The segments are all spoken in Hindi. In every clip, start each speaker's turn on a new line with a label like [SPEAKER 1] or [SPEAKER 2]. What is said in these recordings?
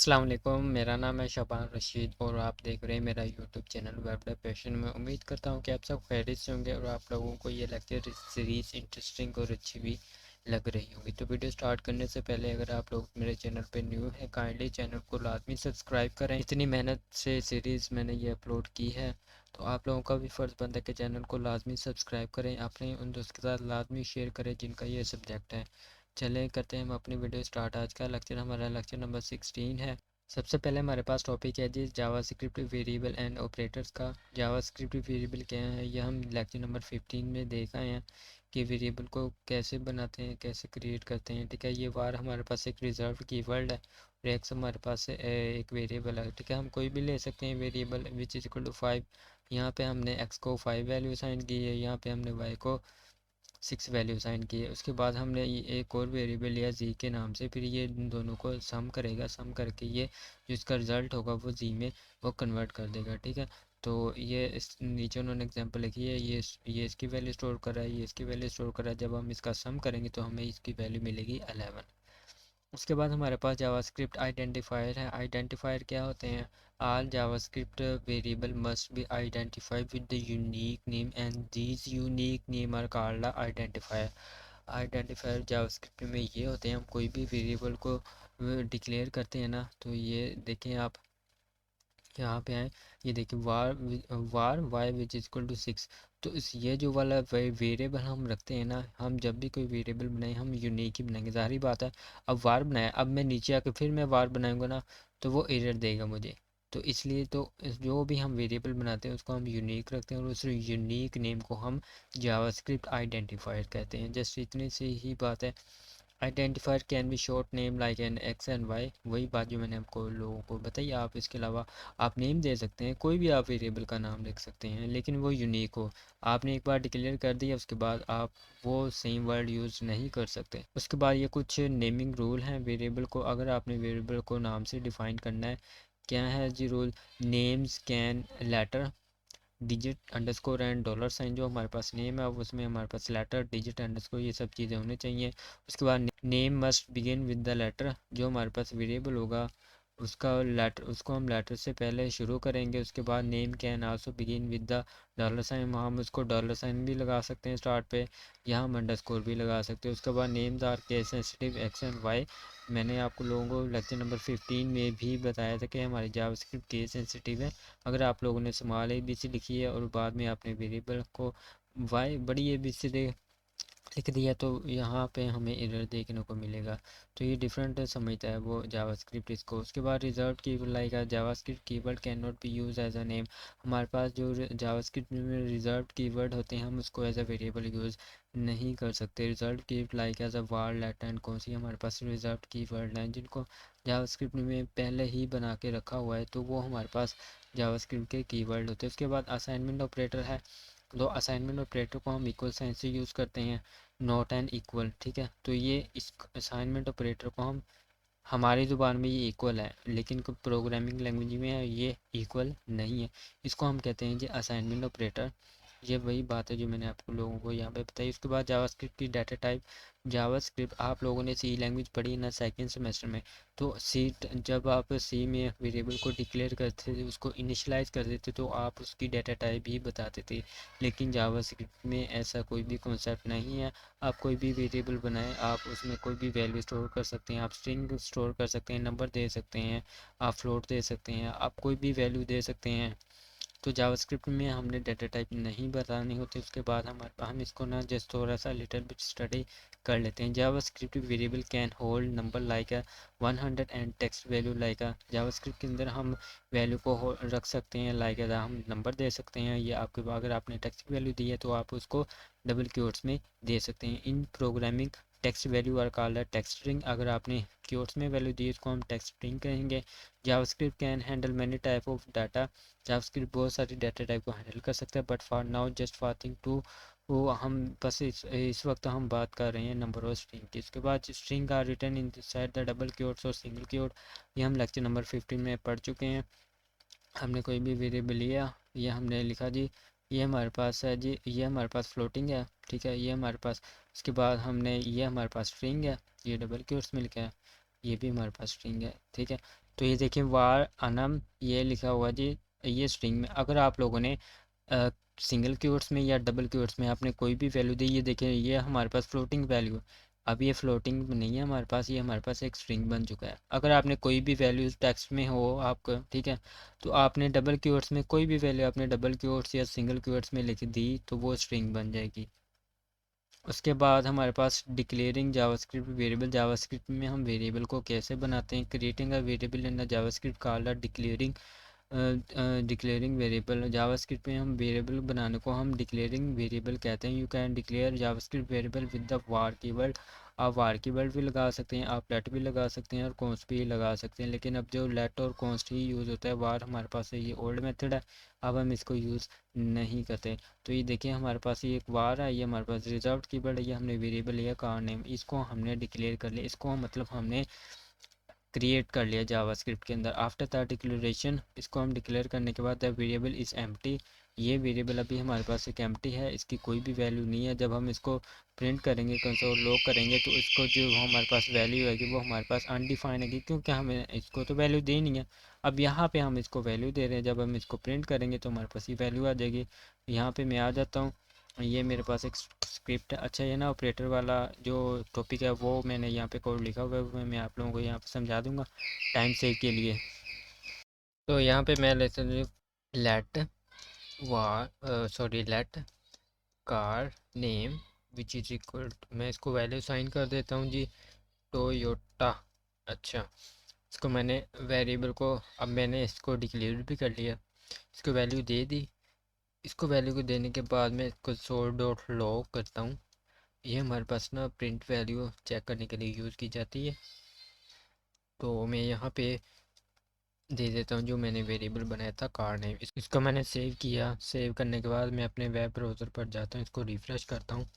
[SPEAKER 1] अस्सलाम वालेकुम, मेरा नाम है शबान रशीद और आप देख रहे हैं मेरा YouTube channel web dev passion में। उम्मीद करता हूं कि आप सब खैरियत से होंगे और आप लोगों को ये लेक्चर सीरीज़ इंटरेस्टिंग और अच्छी भी लग रही होगी। तो वीडियो स्टार्ट करने से पहले अगर आप लोग मेरे चैनल पे न्यू हैं, काइंडली चैनल को लाजमी सब्सक्राइब करें। इतनी मेहनत से सीरीज़ मैंने ये अपलोड की है तो आप लोगों का भी फ़र्ज़ बनता है कि चैनल को लाजमी सब्सक्राइब करें, अपने उन दोस्त के साथ लाजमी शेयर करें जिनका ये सब्जेक्ट है। चलें करते हैं हम अपनी वीडियो स्टार्ट। आज का लेक्चर हमारा लेक्चर नंबर 16 है। सबसे पहले हमारे पास टॉपिक है जी जावास्क्रिप्ट वेरिएबल एंड ऑपरेटर्स का। जावास्क्रिप्ट वेरिएबल क्या है, यह हम लेक्चर नंबर 15 में देखा है कि वेरिएबल को कैसे बनाते हैं, कैसे क्रिएट करते हैं। ठीक है, ये वार हमारे पास एक रिजर्व कीवर्ड है और एक्स हमारे पास एक वेरिएबल है। ठीक है, हम कोई भी ले सकते हैं variable which is equal to 5। यहाँ पे हमने एक्स को 5 वैल्यू असाइन की है, यहाँ पे हमने वाई को 6 वैल्यू साइन की है। उसके बाद हमने एक और वेरिएबल लिया जी के नाम से, फिर ये दोनों को सम करेगा, सम करके ये जो इसका रिज़ल्ट होगा वो जी में वो कन्वर्ट कर देगा। ठीक है, तो ये इस नीचे उन्होंने एग्जांपल लिखी है, ये इसकी वैल्यू स्टोर कर रहा है, ये इसकी वैल्यू स्टोर कर रहा है। जब हम इसका सम करेंगे तो हमें इसकी वैल्यू मिलेगी 11। उसके बाद हमारे पास जावास्क्रिप्ट आइडेंटिफायर है। आइडेंटिफायर क्या होते हैं? All JavaScript variable must be identified with the unique name and these unique name are called identifier. Identifier JavaScript में ये होते हैं, हम कोई भी वेरिएबल को डिक्लेयर करते हैं ना, तो ये देखें आप यहाँ पे आए, ये देखिए where y which is equal to 6। तो इस ये जो वाला वेरिएबल हम रखते हैं ना, हम जब भी कोई वेरिएबल बनाए हम यूनिक ही बनाएंगे, जाहिर बात है। अब वार बनाया, अब मैं नीचे आके फिर मैं वार बनाऊंगा ना तो वो एरर देगा मुझे। तो इसलिए तो जो भी हम वेरिएबल बनाते हैं उसको हम यूनिक रखते हैं और उस यूनिक नेम को हम जावास्क्रिप्ट आइडेंटिफायर कहते हैं। जस्ट इतनी सी ही बात है। Identifier can be short name like n x and y, वही बात जो मैंने आपको लोगों को बताई। आप इसके अलावा आप नेम दे सकते हैं, कोई भी आप वेरिएबल का नाम लिख सकते हैं लेकिन वो यूनिक हो। आपने एक बार डिक्लेयर कर दिया उसके बाद आप वो सेम वर्ड यूज़ नहीं कर सकते। उसके बाद ये कुछ नेमिंग रूल हैं वेरिएबल को, अगर आपने वेरिएबल को नाम से डिफ़ाइन करना है। क्या है जी rule? Names can letter digit underscore and dollar sign. जो हमारे पास नेम है अब उसमें हमारे पास लेटर डिजिट अंडरस्कोर ये सब चीज़ें होनी चाहिए। उसके बाद name must begin with the letter. जो हमारे पास वेरिएबल होगा उसका लेटर, उसको हम लेटर से पहले शुरू करेंगे। उसके बाद name can also begin with the dollar sign, हम उसको डॉलर साइन भी लगा सकते हैं स्टार्ट पे, या हम अंडरस्कोर भी लगा सकते हैं। उसके बाद names are case sensitive x and y. मैंने आपको लोगों को लेक्चर नंबर 15 में भी बताया था कि हमारी जावास्क्रिप्ट केस सेंसिटिव है। अगर आप लोगों ने स्मॉल ए बी सी लिखी है और बाद में आपने वेरिएबल को वाई बड़ी ए बी सी लिख दिया तो यहाँ पे हमें एरर देखने को मिलेगा। तो ये डिफरेंट समझता है वो जावास्क्रिप्ट इसको। उसके बाद reserve keyword like JavaScript keyword can not be use as a name. हमारे पास जो जावास्क्रिप्ट में रिजर्व कीवर्ड होते हैं हम उसको एज अ वेरिएबल यूज़ नहीं कर सकते। Reserve keyword like as a var letter and कौन सी हमारे पास रिजर्व कीवर्ड हैं जिनको जावास्क्रिप्ट में पहले ही बना के रखा हुआ है, तो वो हमारे पास जावास्क्रिप्ट के कीवर्ड होते हैं। उसके बाद असाइनमेंट ऑपरेटर है। दो असाइनमेंट ऑपरेटर को हम इक्वल साइन से यूज़ करते हैं, नॉट एंड इक्वल। ठीक है, तो ये इस असाइनमेंट ऑपरेटर को हम हमारी ज़ुबान में ये इक्वल है लेकिन प्रोग्रामिंग लैंग्वेज में ये इक्वल नहीं है। इसको हम कहते हैं जी असाइनमेंट ऑपरेटर। ये वही बात है जो मैंने आपको लोगों को यहाँ पे बताई। उसके बाद जावास्क्रिप्ट की डाटा टाइप। जावास्क्रिप्ट आप लोगों ने सी लैंग्वेज पढ़ी ना सेकंड सेमेस्टर में, तो सी जब आप सी में वेरिएबल को डिक्लेयर करते थे, उसको इनिशियलाइज करते थे, तो आप उसकी डाटा टाइप ही बताते थे। लेकिन जावास्क्रिप्ट में ऐसा कोई भी कॉन्सेप्ट नहीं है। आप कोई भी वेरिएबल बनाएं, आप उसमें कोई भी वैल्यू स्टोर कर सकते हैं, आप स्ट्रिंग स्टोर कर सकते हैं, नंबर दे सकते हैं, आप फ्लोट दे सकते हैं, आप कोई भी वैल्यू दे सकते हैं। तो जावास्क्रिप्ट में हमने डाटा टाइप नहीं बतानी होती। उसके बाद हम इसको ना जस्ट थोड़ा सा लिटिल बिट स्टडी कर लेते हैं। JavaScript variable can hold number like a 100 and text value like a. JavaScript के अंदर हम वैल्यू को रख सकते हैं लाइक हम नंबर दे सकते हैं, ये आपके अगर आपने टेक्स्ट वैल्यू दी है तो आप उसको डबल क्योट्स में दे सकते हैं। In programming text value are called text string. अगर आपने क्योट्स में वैल्यू दी इसको हम टेक्स्ट स्ट्रिंग कहेंगे। JavaScript can handle many type of data. JavaScript बहुत सारी डाटा टाइप को हैंडल कर सकता है, but for now just for thing to वो हम बस इस वक्त हम बात कर रहे हैं नंबर ऑफ स्ट्रिंग की। उसके बाद string are written inside the double quotes और सिंगल क्योट। ये हम लेक्चर नंबर 15 में पढ़ चुके हैं। हमने कोई भी वेरिएबल लिया, ये हमने लिखा जी ये हमारे पास है जी, ये हमारे पास फ्लोटिंग है। ठीक है, ये हमारे पास, उसके बाद हमने ये हमारे पास स्ट्रिंग है, ये डबल क्योट्स में लिखा है, ये भी हमारे पास स्ट्रिंग है। ठीक है, तो ये देखें वार अनम ये लिखा हुआ जी, ये स्ट्रिंग में अगर आप लोगों ने सिंगल क्योट्स में या डबल क्योट्स में आपने कोई भी वैल्यू दी, ये देखें ये हमारे पास फ्लोटिंग वैल्यू, अब ये फ्लोटिंग नहीं है हमारे पास, ये हमारे पास एक स्ट्रिंग बन चुका है। अगर आपने कोई भी वैल्यू टेक्स्ट में हो आपको, ठीक है, तो आपने डबल क्योट्स में कोई भी वैल्यू आपने डबल क्योट्स या सिंगल क्योट्स में लिख दी तो वो स्ट्रिंग बन जाएगी। उसके बाद हमारे पास डिक्लेयरिंग जावास्क्रिप्ट वेरिएबल, जावास्क्रिप्ट में हम वेरिएबल को कैसे बनाते हैं, creating a variable in the JavaScript called declaring declaring variable, JavaScript में हम वेरिएबल बनाने को हम डिक्लेयरिंग वेरिएबल कहते हैं। You can declare JavaScript variable with the war keyword, आप वार कीवर्ड भी लगा सकते हैं, आप लेट भी लगा सकते हैं और कॉन्स्ट भी लगा सकते हैं, लेकिन अब जो लेट और कॉन्स्ट ही यूज़ होता है, वार हमारे पास ये ओल्ड मेथड है, अब हम इसको यूज़ नहीं करते। तो ये देखिए हमारे पास ये एक वार है, ये हमारे पास रिजर्व कीवर्ड है, ये हमने वेरिएबल लिया कार नेम, इसको हमने डिक्लेयर कर लिया, इसको मतलब हमने क्रिएट कर लिया जावास्क्रिप्ट के अंदर। आफ्टर द डिक्लेरेशन, इसको हम डिक्लेयर करने के बाद द वेरिएबल इज़ एम्प्टी, ये वेरिएबल अभी हमारे पास एक एम्प्टी है, इसकी कोई भी वैल्यू नहीं है। जब हम इसको प्रिंट करेंगे कंसोल लॉग करेंगे तो इसको जो हमारे पास वैल्यू आएगी वो हमारे पास अनडिफाइन आएगी, क्योंकि हमें इसको तो वैल्यू देनी है। अब यहाँ पे हम इसको वैल्यू दे रहे हैं, जब हम इसको प्रिंट करेंगे तो हमारे पास ये वैल्यू आ जाएगी। यहाँ पे मैं आ जाता हूँ, ये मेरे पास एक स्क्रिप्ट है। अच्छा, ये ना ऑपरेटर वाला जो टॉपिक है वो मैंने यहाँ पे कोड लिखा हुआ है, मैं आप लोगों को यहाँ पे समझा दूंगा टाइम सेव के लिए। तो यहाँ पे मैं लेता हूँ let let car name which is equal, मैं इसको वैल्यू साइन कर देता हूँ जी टोयोटा। अच्छा, इसको मैंने वेरिएबल को, अब मैंने इसको डिक्लेयर भी कर लिया, इसको वैल्यू दे दी। इसको वैल्यू को देने के बाद मैं इसको सोल डॉट लॉग करता हूँ, ये हमारे पास ना प्रिंट वैल्यू चेक करने के लिए यूज़ की जाती है। तो मैं यहाँ पे दे देता हूँ जो मैंने वेरिएबल बनाया था कार नेम, इसको मैंने सेव किया। सेव करने के बाद मैं अपने वेब ब्राउज़र पर जाता हूँ, इसको रिफ़्रेश करता हूँ,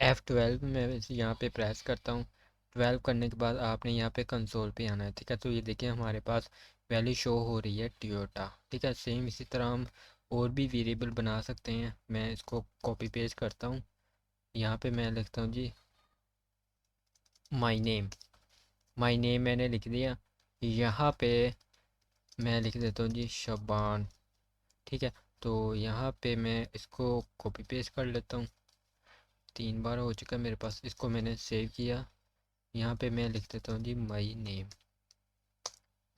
[SPEAKER 1] F12 मैं यहाँ पे प्रेस करता हूँ। 12 करने के बाद आपने यहाँ पे कंसोल पे आना है, ठीक है। तो ये देखिए हमारे पास वैल्यू शो हो रही है टोयोटा, ठीक है। सेम इसी तरह हम और भी वेरिएबल बना सकते हैं। मैं इसको कॉपी पेस्ट करता हूँ, यहाँ पे मैं लिखता हूँ जी माई नेम, माई नेम मैंने लिख दिया। यहाँ पे मैं लिख देता हूँ जी शबान, ठीक है। तो यहाँ पे मैं इसको कॉपी पेस्ट कर लेता हूँ, 3 बार हो चुका है मेरे पास। इसको मैंने सेव किया, यहाँ पे मैं लिख देता हूँ जी माई नेम,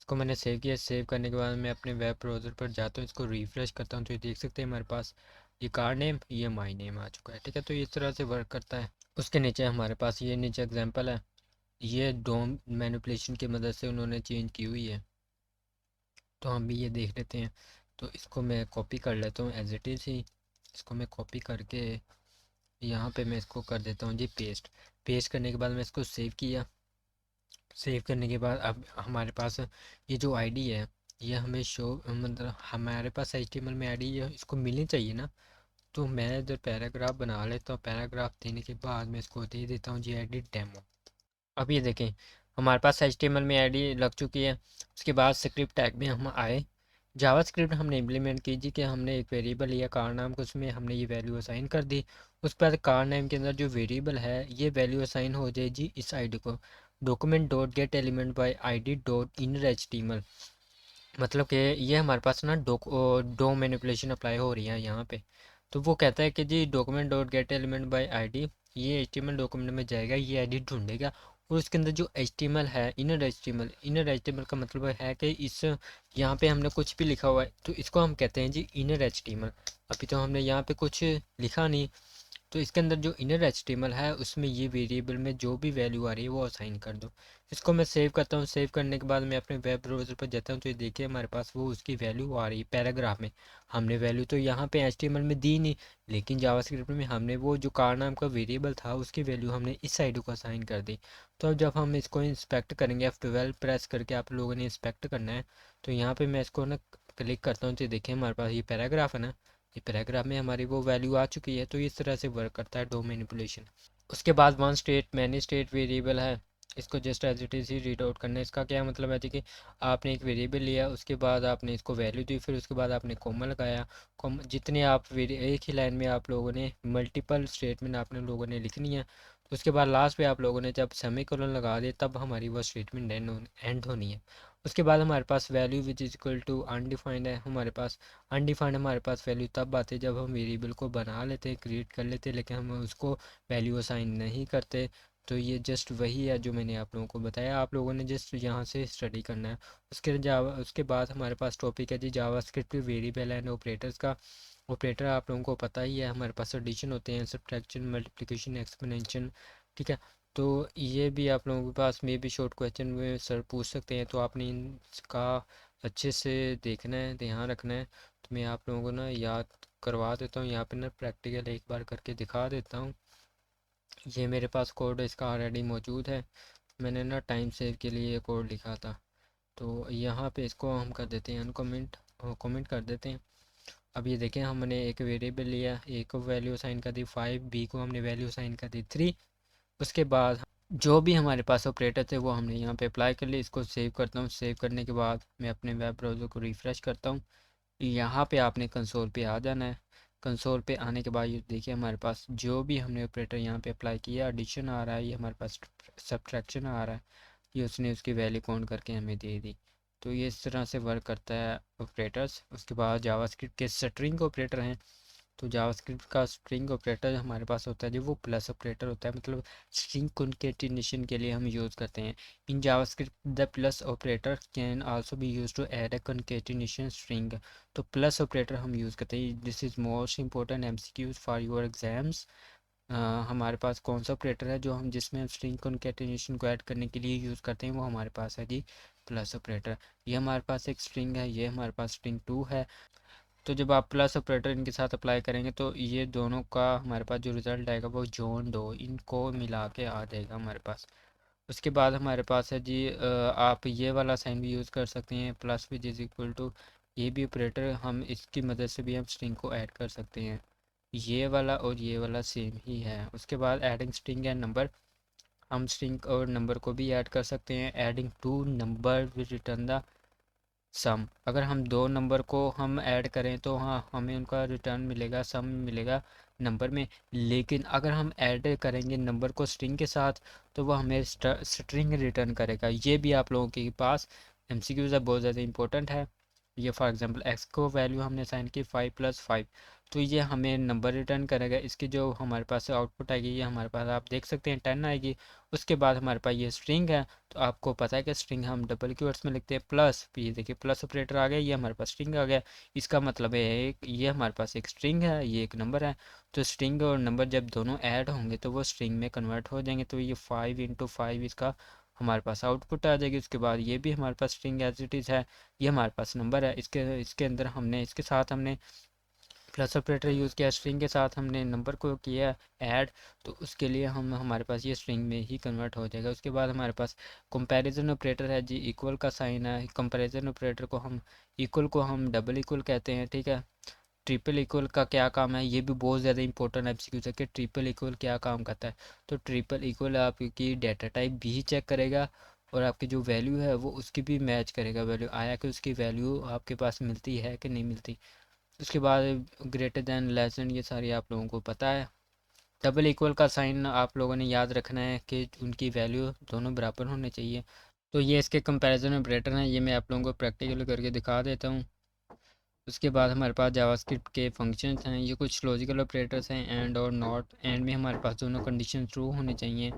[SPEAKER 1] इसको मैंने सेव किया। सेव करने के बाद मैं अपने वेब ब्राउज़र पर जाता हूँ, इसको रिफ़्रेश करता हूँ, तो ये देख सकते हैं हमारे पास ये कार नेम ये माई नेम आ चुका है, ठीक है। तो इस तरह से वर्क करता है। उसके नीचे हमारे पास ये नीचे एग्जांपल है, ये डोम मैनिपुलेशन की मदद से उन्होंने चेंज की हुई है, तो हम भी ये देख लेते हैं। तो इसको मैं कॉपी कर लेता हूँ एज इट इज़ ही, इसको मैं कॉपी करके यहाँ पे मैं इसको कर देता हूँ जी पेस्ट। पेस्ट करने के बाद मैं इसको सेव किया। सेव करने के बाद अब हमारे पास ये जो आईडी है ये हमें शो, मतलब हमारे पास एचटीएमएल में आईडी है, इसको मिलनी चाहिए ना। तो मैं इधर पैराग्राफ बना लेता हूँ, पैराग्राफ देने के बाद मैं इसको दे देता हूँ जी एडिट डेमो। अब ये देखें हमारे पास एचटीएमएल में आईडी लग चुकी है। उसके बाद स्क्रिप्ट टैग में हम आए, जावास्क्रिप्ट हमने इम्प्लीमेंट की जी, कि हमने एक वेरिएबल लिया कार नाम को, उसमें हमने ये वैल्यू असाइन कर दी। उसके बाद कार नेम के अंदर जो वेरिएबल है ये वैल्यू असाइन हो जाए जी इस आईडी को, document dot get element by ID dot inner HTML, मतलब कि ये हमारे पास ना डो मैनिपुलेशन अप्लाई हो रही है यहाँ पे। तो वो कहता है कि जी document dot get element by ID, ये एचटीएमएल डॉक्यूमेंट में जाएगा, ये आईडी ढूंढेगा और उसके अंदर जो एचटीएमएल है इनर एचटीएमएल, इनर एचटीएमएल का मतलब है कि इस यहाँ पे हमने कुछ भी लिखा हुआ है तो इसको हम कहते हैं जी इनर एचटीएमएल। अभी तो हमने यहाँ पे कुछ लिखा नहीं, तो इसके अंदर जो इनर एचटीएमएल है उसमें ये वेरिएबल में जो भी वैल्यू आ रही है वो असाइन कर दो। इसको मैं सेव करता हूँ। सेव करने के बाद मैं अपने वेब ब्राउज़र पर जाता हूँ, तो ये देखिए हमारे पास वो उसकी वैल्यू आ रही है पैराग्राफ में। हमने वैल्यू तो यहाँ पे एचटीएमएल में दी नहीं, लेकिन जावास्क्रिप्ट में हमने वो जो कार नाम का वेरिएबल था उसकी वैल्यू हमने इस साइड को असाइन कर दी। तो अब जब हम इसको इंस्पेक्ट करेंगे, F12 प्रेस करके आप लोगों ने इंस्पेक्ट करना है, तो यहाँ पर मैं इसको ना क्लिक करता हूँ, तो देखिए हमारे पास ये पैराग्राफ है ना, ये पैराग्राफ में हमारी वो वैल्यू आ चुकी है। तो इस तरह से वर्क करता है डो मैनिपुलेशन। उसके बाद one state many state variable है, इसको जस्ट एज इट इज़ ही रीड आउट करना है। इसका क्या मतलब है जी कि आपने एक वेरिएबल लिया, उसके बाद आपने इसको वैल्यू दी, फिर उसके बाद आपने कॉमा लगाया। कॉमा जितने आप एक ही लाइन में आप लोगों ने मल्टीपल स्टेटमेंट आपने लोगों ने लिखनी है, तो उसके बाद लास्ट पे आप लोगों ने जब सेमीकोलन लगा दिए तब हमारी वो स्टेटमेंट एंड होनी है। उसके बाद हमारे पास value which is equal to undefined है हमारे पास। अनडिफाइंड हमारे पास वैल्यू तब आती है जब हम वेरिएबल को बना लेते हैं, क्रिएट कर लेते हैं, लेकिन हम उसको वैल्यू असाइन नहीं करते। तो ये जस्ट वही है जो मैंने आप लोगों को बताया, आप लोगों ने जस्ट यहाँ से स्टडी करना है। उसके बाद हमारे पास टॉपिक है जी जावास्क्रिप्ट वेरिएबल एंड ऑपरेटर्स का। ऑपरेटर आप लोगों को पता ही है, हमारे पास एडिशन होते हैं, सब्ट्रैक्शन, मल्टीप्लिकेशन, एक्सपोनेंशियल, ठीक है। तो ये भी आप लोगों के पास में भी शॉर्ट क्वेश्चन में सर पूछ सकते हैं, तो आपने इनका अच्छे से देखना है, ध्यान रखना है। तो मैं आप लोगों को ना याद करवा देता हूँ, यहाँ पे ना प्रैक्टिकल एक बार करके दिखा देता हूँ। ये मेरे पास कोड इसका ऑलरेडी मौजूद है, मैंने ना टाइम सेव के लिए ये कोड लिखा था। तो यहाँ पे इसको हम कर देते हैं अनकमेंट, कमेंट कर देते हैं। अब ये देखें, हमने एक वेरिएबल लिया, ए को वैल्यू साइन कर दी 5, बी को हमने वैल्यू साइन कर दी 3। उसके बाद जो भी हमारे पास ऑपरेटर थे वो हमने यहाँ पे अप्लाई कर लिए। इसको सेव करता हूँ, सेव करने के बाद मैं अपने वेब ब्राउज़र को रिफ़्रेश करता हूँ। यहाँ पे आपने कंसोल पे आ जाना है। कंसोल पे आने के बाद ये देखिए हमारे पास जो भी हमने ऑपरेटर यहाँ पे अप्लाई किया, एडिशन आ रहा है, ये हमारे पास सब्ट्रैक्शन आ रहा है, ये उसने उसकी वैल्यू काउंट करके हमें दे दी। तो ये इस तरह से वर्क करता है ऑपरेटर्स। उसके बाद जावास्क्रिप्ट के स्ट्रिंग ऑपरेटर हैं। तो जावास्क्रिप्ट का स्ट्रिंग ऑपरेटर हमारे पास होता है जो वो प्लस ऑपरेटर होता है, मतलब स्ट्रिंग कॉन्केटिनेशन के लिए हम यूज़ करते हैं। In JavaScript the plus operator can also be use to add a concatenation string. तो प्लस ऑपरेटर हम यूज़ करते हैं। This is most important MCQs for your exams. हमारे पास कौन सा ऑपरेटर है जो हम जिसमें हम स्ट्रिंग कॉन्केटिनेशन को ऐड करने के लिए यूज़ करते हैं, वो हमारे पास है जी प्लस ऑपरेटर। ये हमारे पास एक स्ट्रिंग है, ये हमारे पास स्ट्रिंग 2 है। तो जब आप प्लस ऑपरेटर इनके साथ अप्लाई करेंगे तो ये दोनों का हमारे पास जो रिज़ल्ट आएगा वो जोन दो, इनको मिला के आ जाएगा हमारे पास। उसके बाद हमारे पास है जी आप ये वाला साइन भी यूज़ कर सकते हैं, plus which is equal to. ये भी ऑपरेटर हम इसकी मदद से भी हम स्ट्रिंग को ऐड कर सकते हैं। ये वाला और ये वाला सेम ही है। उसके बाद एडिंग स्ट्रिंग एंड नंबर, हम स्ट्रिंग और नंबर को भी ऐड कर सकते हैं। Adding two number will return the sum. अगर हम दो नंबर को हम ऐड करें तो हाँ हमें उनका रिटर्न मिलेगा, सम मिलेगा नंबर में। लेकिन अगर हम ऐड करेंगे नंबर को स्ट्रिंग के साथ तो वो हमें स्ट्रिंग रिटर्न करेगा। ये भी आप लोगों के पास एमसीक्यूज़ है, बहुत ज़्यादा इंपॉर्टेंट है। ये फॉर एग्जांपल एक्स को वैल्यू हमने साइन की 5 + 5, तो ये हमें नंबर रिटर्न करेगा। इसकी जो हमारे पास आउटपुट आएगी ये हमारे पास आप देख सकते हैं 10 आएगी। उसके बाद हमारे पास ये स्ट्रिंग है, तो आपको पता है कि स्ट्रिंग हम डबल कीवर्ड्स में लिखते हैं प्लस। ये देखिए प्लस ऑपरेटर आ गया, ये हमारे पास स्ट्रिंग आ गया। इसका मतलब है एक ये हमारे पास एक स्ट्रिंग है, ये एक नंबर है। तो स्ट्रिंग और नंबर जब दोनों ऐड होंगे तो वो स्ट्रिंग में कन्वर्ट हो जाएंगे। तो ये 5 × 5 इसका हमारे पास आउटपुट आ जाएगी। उसके बाद ये भी हमारे पास स्ट्रिंग एज इट इज़ है, ये हमारे पास नंबर है। इसके इसके अंदर हमने इसके साथ हमने प्लस ऑपरेटर यूज़ किया, स्ट्रिंग के साथ हमने नंबर को किया ऐड, तो उसके लिए हम हमारे पास ये स्ट्रिंग में ही कन्वर्ट हो जाएगा। उसके बाद हमारे पास कंपैरिजन ऑपरेटर है जी, इक्वल का साइन है। कंपैरिजन ऑपरेटर को हम इक्वल को हम डबल इक्वल कहते हैं, ठीक है। ट्रिपल इक्वल का क्या काम है, ये भी बहुत ज़्यादा इंपॉर्टेंट एमसीक्यू है कि ट्रिपल इक्वल क्या काम करता है। तो ट्रिपल इक्वल आपकी डाटा टाइप भी चेक करेगा और आपकी जो वैल्यू है वो उसकी भी मैच करेगा, वैल्यू आया कि उसकी वैल्यू आपके पास मिलती है कि नहीं मिलती। उसके बाद ग्रेटर दैन लेस दैन ये सारी आप लोगों को पता है। डबल इक्वल का साइन आप लोगों ने याद रखना है कि उनकी वैल्यू दोनों बराबर होने चाहिए। तो ये इसके कंपैरिजन ऑपरेटर हैं, ये मैं आप लोगों को प्रैक्टिकल करके दिखा देता हूँ। उसके बाद हमारे पास जावास्क्रिप्ट के फंक्शंस हैं, ये कुछ लॉजिकल ऑपरेटर्स हैं। एंड और नॉट, एंड में हमारे पास दोनों कंडीशन ट्रू होनी चाहिए।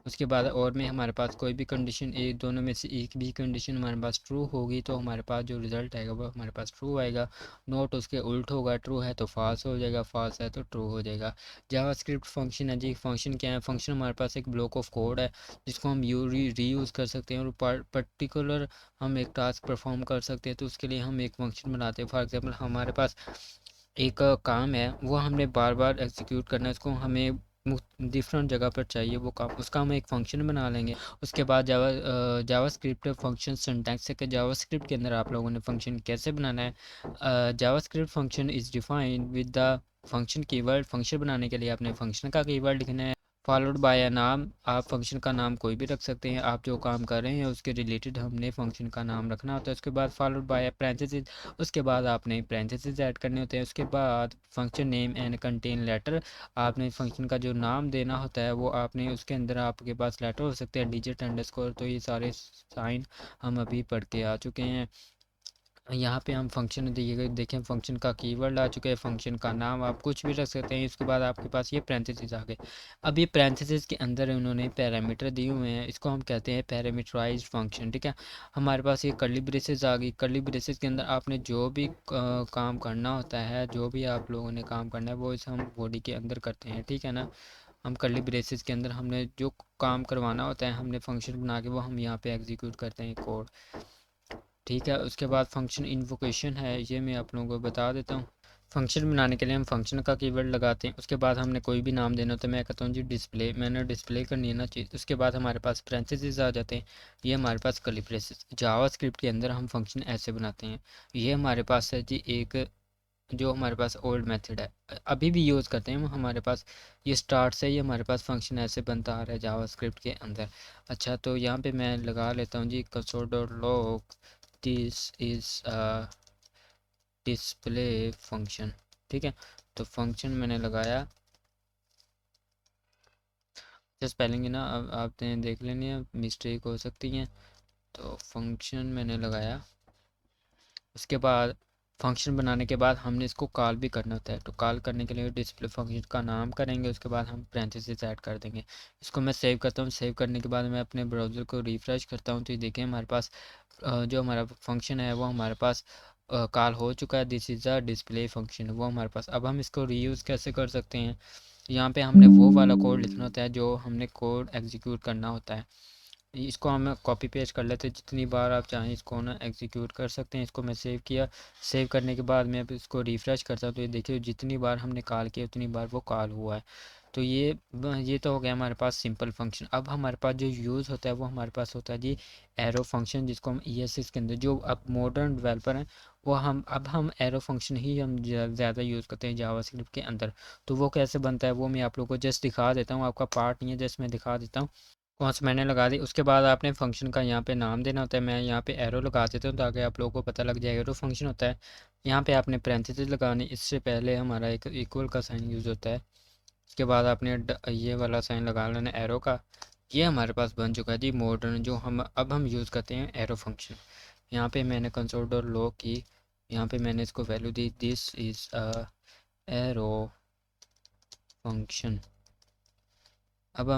[SPEAKER 1] उसके बाद और में हमारे पास कोई भी कंडीशन एक दोनों में से एक भी कंडीशन हमारे पास ट्रू होगी तो हमारे पास जो रिज़ल्ट आएगा वो हमारे पास ट्रू आएगा। नॉट उसके उल्ट होगा, ट्रू है तो फॉल्स हो जाएगा, फॉल्स है तो ट्रू हो जाएगा। जावास्क्रिप्ट फंक्शन है जी, फंक्शन क्या है, फंक्शन हमारे पास एक ब्लॉक ऑफ कोड है जिसको हम रीयूज़ कर सकते हैं और पर्टिकुलर हम एक टास्क परफॉर्म कर सकते हैं। तो उसके लिए हम एक फंक्शन बनाते हैं। फॉर एग्जांपल हमारे पास एक काम है, वो हमने बार बार एग्जीक्यूट करना है, उसको हमें डिफरेंट जगह पर चाहिए वो काम, उसका हम एक फ़ंक्शन बना लेंगे। उसके बाद जावास्क्रिप्ट फंक्शन सिंटैक्स है कि जावास्क्रिप्ट के अंदर आप लोगों ने फंक्शन कैसे बनाना है। JavaScript function is defined with the function keyword. Function बनाने के लिए आपने फंक्शन का कीवर्ड लिखना है। फॉलोड बाय अ नाम, आप फंक्शन का नाम कोई भी रख सकते हैं, आप जो काम कर रहे हैं उसके रिलेटेड हमने फंक्शन का नाम रखना होता है। उसके बाद फॉलोड बाय पैरेंथेसिस, उसके बाद आपने पैरेंथेसिस ऐड करने होते हैं। उसके बाद function name and contain letter, आपने फंक्शन का जो नाम देना होता है वो आपने उसके अंदर आपके पास लेटर हो सकते हैं, डिजिट अंडरस्कोर। तो ये सारे साइन हम अभी पढ़ के आ चुके हैं। यहाँ पे हम फंक्शन दिए देखें, फंक्शन का कीवर्ड आ चुका है, फंक्शन का नाम आप कुछ भी रख सकते हैं। उसके बाद आपके पास ये पैरेंथेसिस आ गए। अब ये पैरेंथेसिस के अंदर उन्होंने पैरामीटर दिए हुए हैं, इसको हम कहते हैं पैरामीटराइज्ड फंक्शन, ठीक है। हमारे पास ये कर्ली ब्रेसेस आ गई। कर्ली ब्रेसेस के अंदर आपने जो भी काम करना होता है, जो भी आप लोगों ने काम करना है वो इस हम बॉडी के अंदर करते हैं, ठीक है ना। हम कर्ली ब्रेसेस के अंदर हमने जो काम करवाना होता है, हमने फंक्शन बना के वो हम यहाँ पे एग्जीक्यूट करते हैं कोड, ठीक है। उसके बाद फंक्शन इन्वोकेशन है, ये मैं आप लोगों को बता देता हूँ। फंक्शन बनाने के लिए हम फंक्शन का कीवर्ड लगाते हैं। उसके बाद हमने कोई भी नाम देना होता है, मैं कहता हूँ जी डिस्प्ले, मैंने डिस्प्ले करनी है ना चीज़। उसके बाद हमारे पास पैरेंथेसिस आ जाते हैं, ये हमारे पास कर्ली ब्रेसेस। जावास्क्रिप्ट के अंदर हम फंक्शन ऐसे बनाते हैं। ये हमारे पास है जी एक जो हमारे पास ओल्ड मेथड है, अभी भी यूज़ करते हैं हमारे पास, ये स्टार्ट से ही हमारे पास फंक्शन ऐसे बनता आ रहा है जावास्क्रिप्ट के अंदर। अच्छा, तो यहाँ पे मैं लगा लेता हूँ जी console.log, this is display function, ठीक है। तो फंक्शन मैंने लगाया, जस्ट स्पेलिंग ना अब आपने देख लेनी है, मिस्टेक हो सकती है। तो फंक्शन मैंने लगाया। उसके बाद फंक्शन बनाने के बाद हमने इसको कॉल भी करना होता है, तो कॉल करने के लिए डिस्प्ले फंक्शन का नाम करेंगे। उसके बाद हम पैरेंथेसिस ऐड कर देंगे। इसको मैं सेव करता हूँ। सेव करने के बाद मैं अपने ब्राउज़र को रिफ़्रेश करता हूँ, तो ये देखें हमारे पास जो हमारा फंक्शन है वो हमारे पास कॉल हो चुका है। This is a display function, वो हमारे पास। अब हम इसको रीयूज़ कैसे कर सकते हैं, यहाँ पे हमने वो वाला कोड लिखना होता है जो हमने कोड एग्जीक्यूट करना होता है। इसको हम कॉपी पेस्ट कर लेते हैं, जितनी बार आप चाहें इसको ना एग्जीक्यूट कर सकते हैं। इसको मैं सेव किया। सेव करने के बाद मैं इसको रिफ़्रेश करता हूँ, तो ये देखिए जितनी बार हमने कॉल किया उतनी बार वो कॉल हुआ है। तो ये तो हो गया हमारे पास सिंपल फंक्शन। अब हमारे पास जो यूज़ होता है वो हमारे पास होता है जी एरो फंक्शन, जिसको हम ESX के अंदर, जो अब मॉडर्न डेवलपर हैं वो हम एरो फंक्शन ही हम ज़्यादा यूज़ करते हैं जावास्क्रिप्ट के अंदर। तो वो कैसे बनता है वो मैं आप लोगों को जस्ट दिखा देता हूँ, आपका पार्ट नहीं है, जस्ट मैं दिखा देता हूँ। कौन सा मैंने लगा दी। उसके बाद आपने फंक्शन का यहाँ पे नाम देना होता है। मैं यहाँ पे एरो लगा देता हूँ ताकि आप लोगों को पता लग जाए एरो फंक्शन होता है। यहाँ पे आपने पैरेंथेसिस लगानी, इससे पहले हमारा एक इक्वल का साइन यूज़ होता है। उसके बाद आपने ये वाला साइन लगा लेना एरो का। ये हमारे पास बन चुका है जी मॉडर्न, जो हम यूज़ करते हैं एरो फंक्शन। यहाँ पे मैंने console.log की, यहाँ पे मैंने इसको value the, this is a arrow function. अब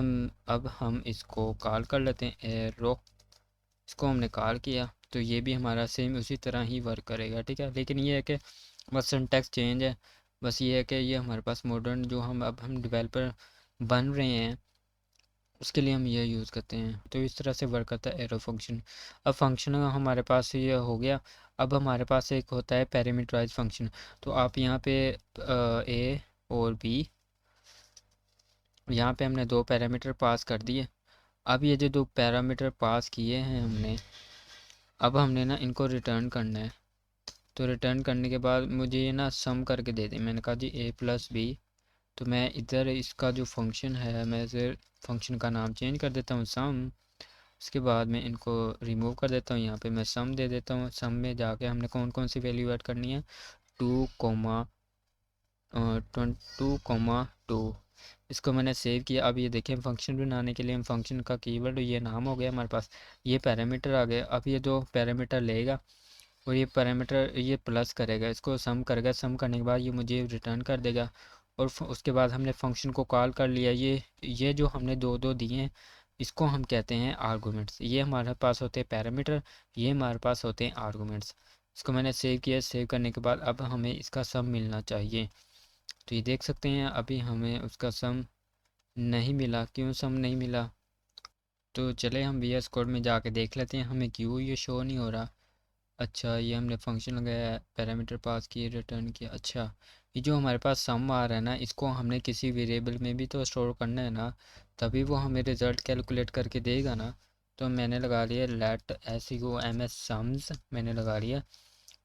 [SPEAKER 1] हम इसको कॉल कर लेते हैं एरो। इसको हमने कॉल किया तो ये भी हमारा सेम उसी तरह ही वर्क करेगा, ठीक है। लेकिन ये है कि बस सिंटैक्स चेंज है। बस ये है कि ये हमारे पास मॉडर्न जो हम डेवलपर बन रहे हैं उसके लिए हम ये यूज़ करते हैं। तो इस तरह से वर्क करता है एरो फंक्शन। अब फंक्शन हमारे पास ये हो गया। अब हमारे पास एक होता है पैरामीटराइज फंक्शन। तो आप यहाँ पे ए और बी, यहाँ पे हमने दो पैरामीटर पास कर दिए। अब ये जो दो पैरामीटर पास किए हैं हमने, अब हमने ना इनको रिटर्न करना है। तो रिटर्न करने के बाद मुझे ये ना सम करके दे दें। मैंने कहा जी A+B। तो मैं इधर इसका जो फंक्शन है, मैं इधर फंक्शन का नाम चेंज कर देता हूँ सम। उसके बाद मैं इनको रिमूव कर देता हूँ, यहाँ पे मैं सम दे देता हूँ। सम में जाके हमने कौन कौन सी वैल्यू ऐड करनी है, 2,2,2। इसको मैंने सेव किया। अब ये देखें फंक्शन बनाने के लिए हम फंक्शन का कीवर्ड ये नाम हो गया हमारे पास, ये पैरामीटर आ गए। अब ये दो पैरामीटर लेगा और ये पैरामीटर ये प्लस करेगा, इसको सम करेगा। सम करने के बाद ये मुझे रिटर्न कर देगा। और उसके बाद हमने फंक्शन को कॉल कर लिया। ये जो हमने दो दो दिए हैं इसको हम कहते हैं आर्गूमेंट्स। ये हमारे पास होते हैं पैरामीटर, ये हमारे पास होते हैं आर्गूमेंट्स। इसको मैंने सेव किया। सेव करने के बाद अब हमें इसका सम मिलना चाहिए। तो ये देख सकते हैं अभी हमें उसका सम नहीं मिला। क्यों सम नहीं मिला, तो चले हम VS कोड में जाके देख लेते हैं हमें क्यों ये शो नहीं हो रहा। अच्छा, ये हमने फंक्शन लगाया, पैरामीटर पास किए, रिटर्न किया। अच्छा, ये जो हमारे पास सम आ रहा है ना, इसको हमने किसी वेरिएबल में भी तो स्टोर करना है ना, तभी वो हमें रिज़ल्ट कैलकुलेट करके देगा ना। तो मैंने लगा लिया लेट SEO सम्स, मैंने लगा लिया।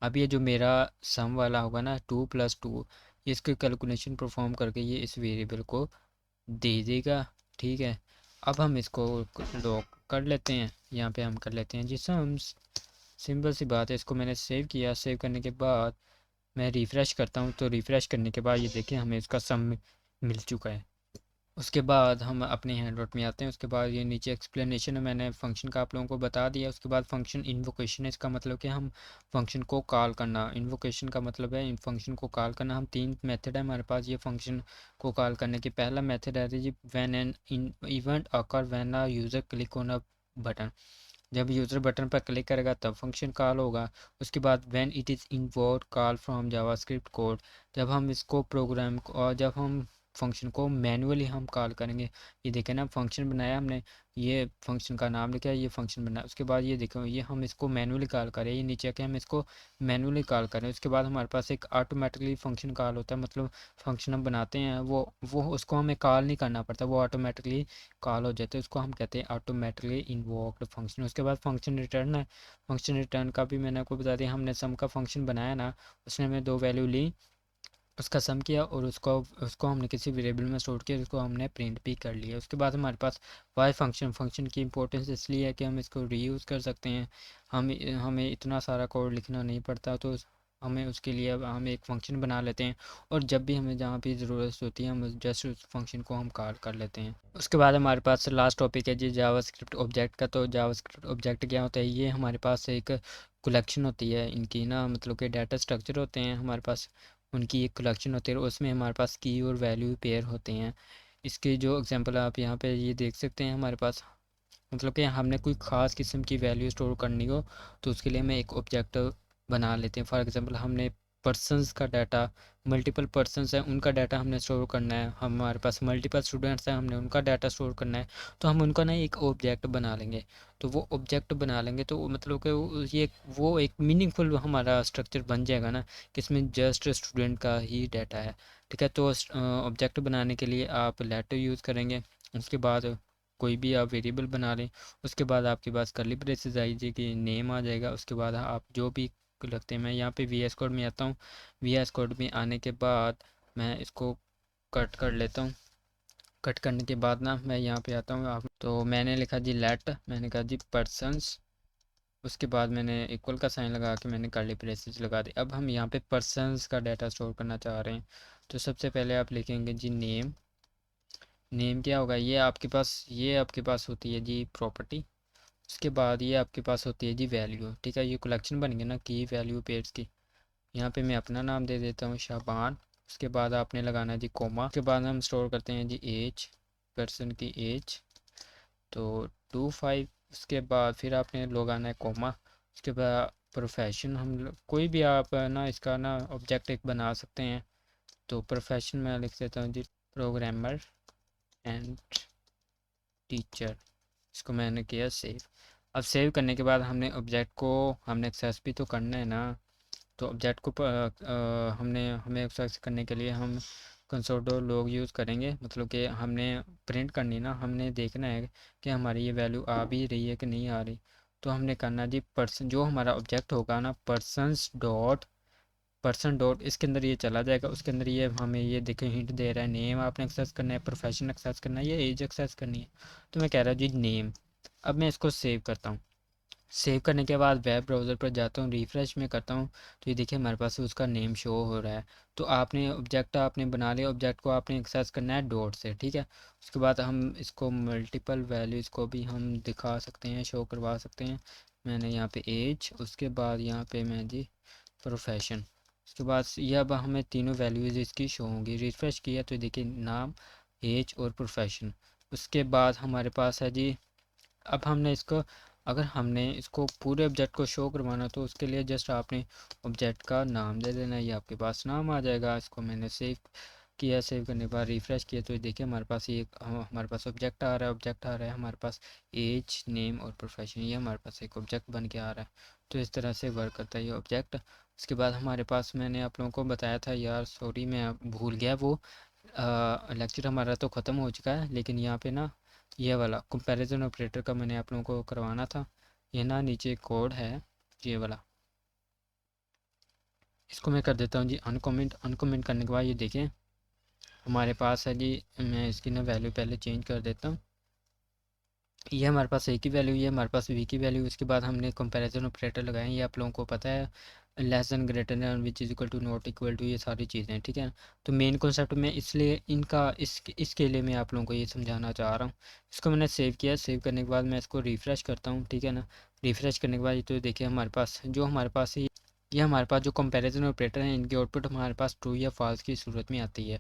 [SPEAKER 1] अब ये जो मेरा सम वाला होगा ना 2+2, इसकी कैलकुलेशन परफॉर्म करके ये इस वेरिएबल को दे देगा। ठीक है। अब हम इसको लॉक कर लेते हैं, यहाँ पे हम कर लेते हैं जी सम्स। सिंपल सी बात है। इसको मैंने सेव किया, सेव करने के बाद मैं रिफ़्रेश करता हूँ, तो रिफ़्रेश करने के बाद ये देखें हमें इसका सम मिल चुका है। उसके बाद हम अपने हैंड आउट में आते हैं। उसके बाद ये नीचे एक्सप्लेनेशन में मैंने फ़ंक्शन का आप लोगों को बता दिया। उसके बाद फ़ंक्शन इन्वोकेशन है, इसका मतलब कि हम फ़ंक्शन को कॉल करना। इन्वोकेशन का मतलब है इन फ़ंक्शन को कॉल करना। हम 3 मेथड है हमारे पास ये फ़ंक्शन को कॉल करने की। पहला मेथड है जी when an event occur when a user click on a button. जब यूज़र बटन पर क्लिक करेगा तब फंक्शन कॉल होगा। उसके बाद when it is invoked call from JavaScript code. जब हम इसको प्रोग्राम को और जब हम फंक्शन को मैनुअली हम कॉल करेंगे। ये देखें ना, फंक्शन बनाया हमने, ये फंक्शन का नाम लिखा है, ये फंक्शन बनाया। उसके बाद ये देखो, ये हम इसको मैनुअली कॉल करें, ये नीचे के हम इसको मैनुअली कॉल करें। उसके बाद हमारे पास एक ऑटोमेटिकली फंक्शन कॉल होता है, मतलब फंक्शन हम बनाते हैं वो उसको हमें कॉल नहीं करना पड़ता, वो ऑटोमेटिकली कॉल हो जाते हैं। उसको हम कहते हैं ऑटोमेटिकली इन्वोक्ड फंक्शन। उसके बाद फंक्शन रिटर्न है। फंक्शन रिटर्न का भी मैंने आपको बता दिया। हमने सम का फंक्शन बनाया ना, उसने हमें 2 वैल्यू ली, उसका सम किया और उसको उसको हमने किसी वेरिएबल में स्टोर किया, उसको हमने प्रिंट भी कर लिया। उसके बाद हमारे पास वाई फंक्शन। फंक्शन की इंपॉर्टेंस इसलिए है कि हम इसको रीयूज़ कर सकते हैं। हम हमें इतना सारा कोड लिखना नहीं पड़ता, तो हमें उसके लिए अब हम एक फ़ंक्शन बना लेते हैं और जब भी हमें जहाँ भी ज़रूरत होती है हम जस्ट उस फंक्शन को हम कॉल कर लेते हैं। उसके बाद हमारे पास लास्ट टॉपिक है जी जावास्क्रिप्ट ऑब्जेक्ट का। तो जावास्क्रिप्ट ऑब्जेक्ट क्या होता है? ये हमारे पास एक कलेक्शन होती है इनकी ना, मतलब कि डाटा स्ट्रक्चर होते हैं हमारे पास, उनकी एक कलेक्शन होती है और उसमें हमारे पास की और वैल्यू पेयर होते हैं। इसके जो एग्जांपल आप यहाँ पे ये देख सकते हैं हमारे पास, मतलब कि हमने कोई ख़ास किस्म की वैल्यू स्टोर करनी हो तो उसके लिए हमें एक ऑब्जेक्ट बना लेते हैं। फॉर एग्जांपल हमने पर्सनस का डाटा, मल्टीपल पर्सनस हैं उनका डाटा हमने स्टोर करना है, हमारे पास मल्टीपल स्टूडेंट्स हैं हमने उनका डाटा स्टोर करना है, तो हम उनका ना एक ऑब्जेक्ट बना लेंगे। तो वो ऑब्जेक्ट बना लेंगे तो मतलब कि ये वो एक मीनिंगफुल हमारा स्ट्रक्चर बन जाएगा ना, कि इसमें जस्ट स्टूडेंट का ही डाटा है। ठीक है, तो ऑब्जेक्ट बनाने के लिए आप लेटर यूज़ करेंगे। उसके बाद कोई भी आप वेरिएबल बना लें। उसके बाद आपके पास कर्ली ब्रेसेस आई कि नेम आ जाएगा। उसके बाद आप जो भी लगते हैं, मैं यहाँ पे वी एस कोड में आता हूँ। वी एस कोड में आने के बाद मैं इसको कट कर लेता हूँ। कट करने के बाद ना मैं यहाँ पे आता हूँ। आप तो मैंने लिखा जी लेट, मैंने कहा जी पर्सनस। उसके बाद मैंने इक्वल का साइन लगा के मैंने कर्ली ब्रेसेस लगा दी। अब हम यहाँ पे पर्सनस का डाटा स्टोर करना चाह रहे हैं, तो सबसे पहले आप लिखेंगे जी नेम। नेम क्या होगा? ये आपके पास होती है जी प्रॉपर्टी। उसके बाद ये आपके पास होती है जी वैल्यू। ठीक है, ये कलेक्शन बन गया ना की वैल्यू पेयर्स की। यहाँ पे मैं अपना नाम दे देता हूँ शाबान। उसके बाद आपने लगाना है जी कोमा। उसके बाद हम स्टोर करते हैं जी एज, पर्सन की एज, तो 25। उसके बाद फिर आपने लगाना है कोमा। उसके बाद प्रोफेशन, कोई भी आप ना इसका ना ऑब्जेक्ट एक बना सकते हैं। तो प्रोफेशन में लिख देता हूँ जी प्रोग्रामर एंड टीचर। इसको मैंने किया सेव। अब सेव करने के बाद हमने ऑब्जेक्ट को हमने एक्सेस भी तो करना है ना। तो ऑब्जेक्ट को हमें एक्सेस करने के लिए हम कंसोल लॉग यूज़ करेंगे, मतलब कि हमने प्रिंट करनी ना, हमने देखना है कि हमारी ये वैल्यू आ भी रही है कि नहीं आ रही। तो हमने करना जी पर्सन, जो हमारा ऑब्जेक्ट होगा ना पर्सन डॉट इसके अंदर ये चला जाएगा। उसके अंदर ये हमें ये देखें हिंट दे रहा है नेम आपने एक्सेस करना है, प्रोफेशन एक्सेस करना है, या एज एक्सेस करनी है। तो मैं कह रहा हूँ जी नेम। अब मैं इसको सेव करता हूँ। सेव करने के बाद वेब ब्राउज़र पर जाता हूँ, रिफ़्रेश में करता हूँ, तो ये देखिए हमारे पास उसका नेम शो हो रहा है। तो आपने ऑब्जेक्ट आपने बना लिया, ऑब्जेक्ट को आपने एक्सेस करना है डॉट से। ठीक है, उसके बाद हम इसको मल्टीपल वैल्यूज़ को भी हम दिखा सकते हैं, शो करवा सकते हैं। मैंने यहाँ पे एज, उसके बाद यहाँ पे मैं जी प्रोफेशन। उसके बाद ये अब हमें तीनों वैल्यूज़ इसकी शो होंगी। रिफ़्रेश किया तो देखिए नाम, एज और प्रोफेशन। उसके बाद हमारे पास है जी, अब हमने इसको, अगर हमने इसको पूरे ऑब्जेक्ट को शो करवाना तो उसके लिए जस्ट आपने ऑब्जेक्ट का नाम दे देना, ये आपके पास नाम आ जाएगा। इसको मैंने सेव किया, सेव करने के बाद रिफ़्रेश किया तो देखिए हमारे पास ये हमारे पास ऑब्जेक्ट आ रहा है। ऑब्जेक्ट आ रहा है हमारे पास एज, नेम और प्रोफेशन, ये हमारे पास एक ऑब्जेक्ट बन के आ रहा है। तो इस तरह से वर्क करता है ये ऑब्जेक्ट। उसके बाद हमारे पास, मैंने आप लोगों को बताया था यार, सॉरी मैं भूल गया, वो लेक्चर हमारा तो ख़त्म हो चुका है, लेकिन यहाँ पे ना ये वाला कंपैरिजन ऑपरेटर का मैंने आप लोगों को करवाना था। ये ना नीचे कोड है ये वाला, इसको मैं कर देता हूँ जी अनकमेंट। अनकमेंट करने के बाद ये देखें हमारे पास है जी, मैं इसकी ना वैल्यू पहले चेंज कर देता हूँ। ये हमारे पास ए की वैल्यू, ये हमारे पास वी की वैल्यू, उसके बाद हमने कंपैरिजन ऑपरेटर लगाए, ये आप लोगों को पता है, less than greater than which is equal to not equal to, ये सारी चीज़ें, ठीक है। तो मेन कॉन्सेप्ट में इसलिए इनका इसके लिए मैं आप लोगों को ये समझाना चाह रहा हूँ। इसको मैंने सेव किया, सेव करने के बाद मैं इसको रिफ़्रेश करता हूँ, ठीक है ना। रिफ़्रेश करने के बाद ये तो देखिए हमारे पास जो हमारे पास ये हमारे पास जो कंपैरिजन ऑपरेटर हैं, इनकी आउटपुट हमारे पास ट्रू या फॉल्स की सूरत में आती है।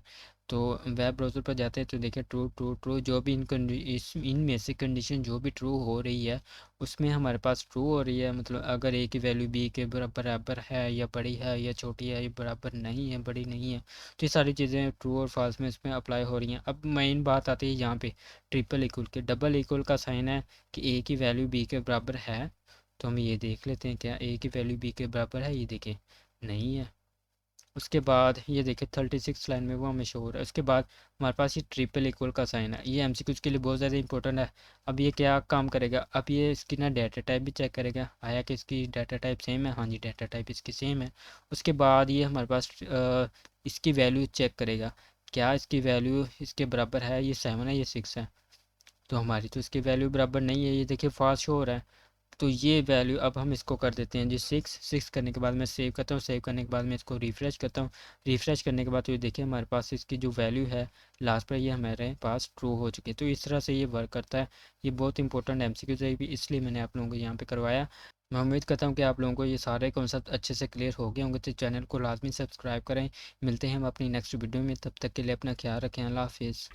[SPEAKER 1] तो वेब ब्राउज़र पर जाते हैं तो देखिए ट्रू ट्रू ट्रू, जो भी इनमें से कंडीशन जो भी ट्रू हो रही है उसमें हमारे पास ट्रू हो रही है। मतलब अगर ए की वैल्यू बी के बराबर है या बड़ी है या छोटी है या बराबर नहीं है, बड़ी नहीं है, तो ये सारी चीज़ें ट्रू और फॉल्स में इसमें अप्लाई हो रही हैं। अब मेन बात आती है यहाँ पे ट्रिपल इक्वल के। डबल इक्वल का साइन है कि ए की वैल्यू बी के बराबर है, तो हम ये देख लेते हैं क्या ए की वैल्यू बी के बराबर है, ये देखें नहीं है। उसके बाद ये देखिए 36 लाइन में वो हमें शो हो रहा है। उसके बाद हमारे पास ये ट्रिपल इक्वल का साइन है, ये एमसीक्यूज के लिए बहुत ज़्यादा इंपॉर्टेंट है। अब ये क्या काम करेगा, अब ये इसकी ना डाटा टाइप भी चेक करेगा, आया कि इसकी डाटा टाइप सेम है, हाँ जी डाटा टाइप इसकी सेम है। उसके बाद ये हमारे पास इसकी वैल्यू चेक करेगा, क्या इसकी वैल्यू इसके बराबर है, ये 7 है ये 6 है, तो हमारी तो इसकी वैल्यू बराबर नहीं है, ये देखिए फास्ट शो हो रहा है। तो ये वैल्यू अब हम इसको कर देते हैं जी 6 करने के बाद मैं सेव करता हूँ, सेव करने के बाद मैं इसको रिफ़्रेश करता हूँ। रिफ़्रेश करने के बाद तो ये देखिए हमारे पास इसकी जो वैल्यू है लास्ट पर, ये हमारे पास ट्रू हो चुकी है। तो इस तरह से ये वर्क करता है। ये बहुत इंपॉर्टेंट एमसीक्यू है भी, इसलिए मैंने आप लोगों को यहाँ पे करवाया। मैं उम्मीद करता हूँ कि आप लोगों को ये सारे कॉन्सेप्ट अच्छे से क्लियर हो गए होंगे। तो चैनल को लाजमी सब्सक्राइब करें। मिलते हैं हम अपनी नेक्स्ट वीडियो में, तब तक के लिए अपना ख्याल रखें। अल्लाह हाफिज़।